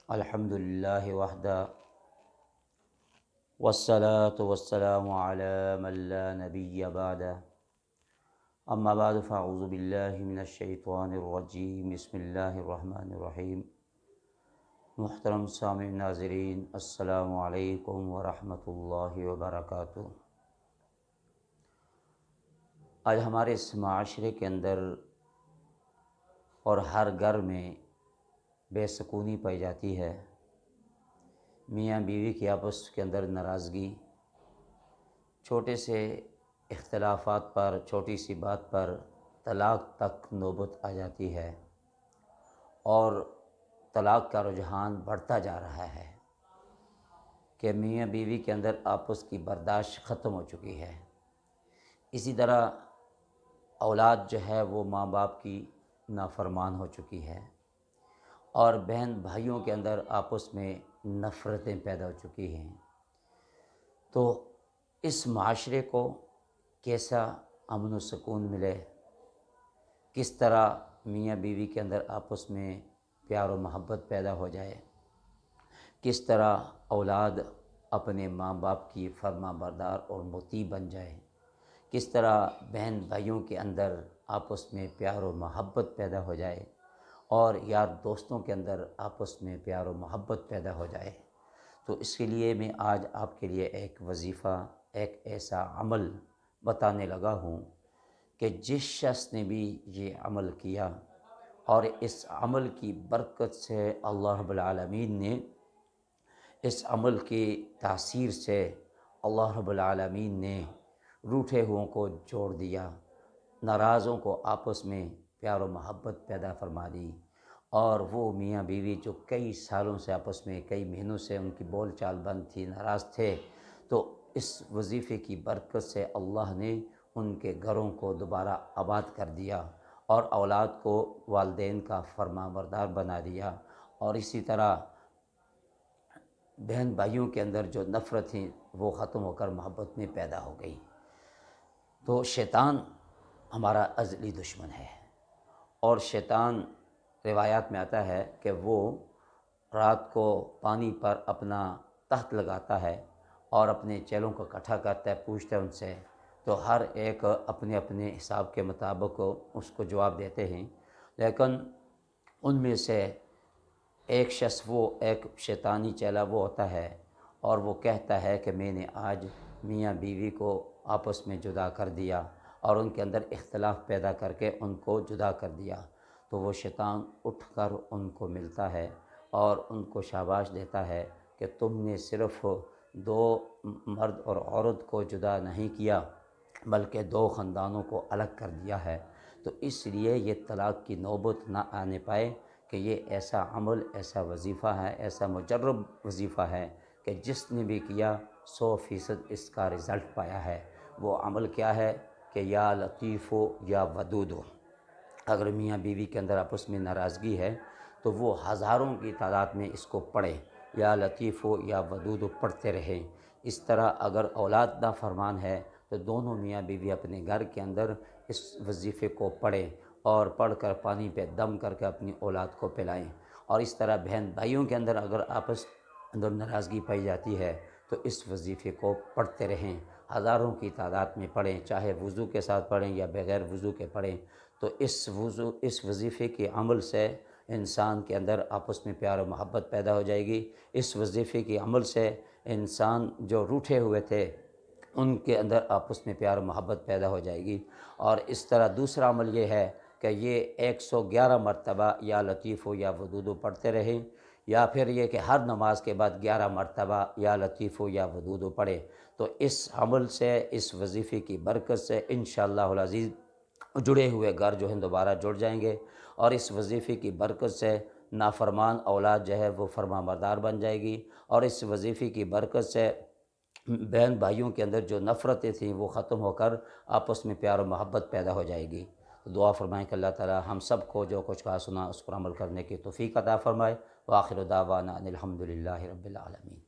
الحمدللہ وحدہ والصلاة والسلام علی من لا نبی بعدہ اما بعد فاعوذ باللہ من الشیطان الرجیم بسم اللہ الرحمن الرحیم۔ محترم سامعین ناظرین، السلام علیکم ورحمۃ اللہ وبرکاتہ۔ آج ہمارے اس معاشرے کے اندر اور ہر گھر میں بے سکونی پائی جاتی ہے۔ میاں بیوی کی آپس کے اندر ناراضگی، چھوٹے سے اختلافات پر، چھوٹی سی بات پر طلاق تک نوبت آ جاتی ہے، اور طلاق کا رجحان بڑھتا جا رہا ہے کہ میاں بیوی کے اندر آپس کی برداشت ختم ہو چکی ہے۔ اسی طرح اولاد جو ہے وہ ماں باپ کی نافرمان ہو چکی ہے، اور بہن بھائیوں کے اندر آپس میں نفرتیں پیدا ہو چکی ہیں۔ تو اس معاشرے کو کیسا امن و سکون ملے، کس طرح میاں بیوی کے اندر آپس میں پیار و محبت پیدا ہو جائے، کس طرح اولاد اپنے ماں باپ کی فرما بردار اور مطیع بن جائے، کس طرح بہن بھائیوں کے اندر آپس میں پیار و محبت پیدا ہو جائے، اور یار دوستوں کے اندر آپس میں پیار و محبت پیدا ہو جائے۔ تو اس کے لیے میں آج آپ کے لیے ایک وظیفہ، ایک ایسا عمل بتانے لگا ہوں کہ جس شخص نے بھی یہ عمل کیا، اور اس عمل کی برکت سے اللہ رب العالمین نے، اس عمل کی تاثیر سے اللہ رب العالمین نے روٹھے ہوئوں کو جوڑ دیا، ناراضوں کو آپس میں پیار و محبت پیدا فرما دی، اور وہ میاں بیوی جو کئی سالوں سے آپس میں، کئی مہینوں سے ان کی بول چال بند تھی، ناراض تھے، تو اس وظیفے کی برکت سے اللہ نے ان کے گھروں کو دوبارہ آباد کر دیا، اور اولاد کو والدین کا فرما بردار بنا دیا، اور اسی طرح بہن بھائیوں کے اندر جو نفرت تھی وہ ختم ہو کر محبت میں پیدا ہو گئی۔ تو شیطان ہمارا ازلی دشمن ہے، اور شیطان روایات میں آتا ہے کہ وہ رات کو پانی پر اپنا تخت لگاتا ہے اور اپنے چیلوں کو اکٹھا کرتا ہے، پوچھتا ہے ان سے، تو ہر ایک اپنے اپنے حساب کے مطابق اس کو جواب دیتے ہیں، لیکن ان میں سے ایک شخص، وہ ایک شیطانی چیلا وہ ہوتا ہے، اور وہ کہتا ہے کہ میں نے آج میاں بیوی کو آپس میں جدا کر دیا، اور ان کے اندر اختلاف پیدا کر کے ان کو جدا کر دیا۔ تو وہ شیطان اٹھ کر ان کو ملتا ہے اور ان کو شاباش دیتا ہے کہ تم نے صرف دو مرد اور عورت کو جدا نہیں کیا، بلکہ دو خاندانوں کو الگ کر دیا ہے۔ تو اس لیے یہ طلاق کی نوبت نہ آنے پائے، کہ یہ ایسا عمل، ایسا وظیفہ ہے، ایسا مجرب وظیفہ ہے کہ جس نے بھی کیا 100% اس کا رزلٹ پایا ہے۔ وہ عمل کیا ہے کہ یا لطیف ہو یا ودود ہو۔ اگر میاں بیوی کے اندر آپس میں ناراضگی ہے تو وہ ہزاروں کی تعداد میں اس کو پڑھیں، یا لطیف ہو یا ودود ہو پڑھتے رہیں۔ اس طرح اگر اولاد نافرمان ہے تو دونوں میاں بیوی اپنے گھر کے اندر اس وظیفے کو پڑھیں، اور پڑھ کر پانی پہ دم کر کے اپنی اولاد کو پلائیں۔ اور اس طرح بہن بھائیوں کے اندر اگر آپس اندر ناراضگی پائی جاتی ہے تو اس وظیفے کو پڑھتے رہیں، ہزاروں کی تعداد میں پڑھیں، چاہے وضو کے ساتھ پڑھیں یا بغیر وضو کے پڑھیں۔ تو اس وظیفے کے عمل سے انسان کے اندر آپس میں پیار و محبت پیدا ہو جائے گی۔ اس وظیفے کے عمل سے انسان جو روٹھے ہوئے تھے ان کے اندر آپس میں پیار و محبت پیدا ہو جائے گی۔ اور اس طرح دوسرا عمل یہ ہے کہ یہ 111 مرتبہ یا لطیف ہو یا ودود ہو پڑھتے رہیں، یا پھر یہ کہ ہر نماز کے بعد 11 مرتبہ یا لطیف ہو یا ودود ہو پڑھے۔ تو اس عمل سے، اس وظیفے کی برکت سے انشاءاللہ العزیز جڑے ہوئے گھر جو ہیں دوبارہ جڑ جائیں گے، اور اس وظیفے کی برکت سے نافرمان اولاد جو ہے وہ فرما بردار بن جائے گی، اور اس وظیفے کی برکت سے بہن بھائیوں کے اندر جو نفرتیں تھیں وہ ختم ہو کر آپس میں پیار و محبت پیدا ہو جائے گی۔ تو دعا فرمائیں کہ اللہ تعالی ہم سب کو جو کچھ کہا سنا اس پر عمل کرنے کی توفیق عطا فرمائے۔ وآخر دعوانا ان الحمدللہ رب العالمین۔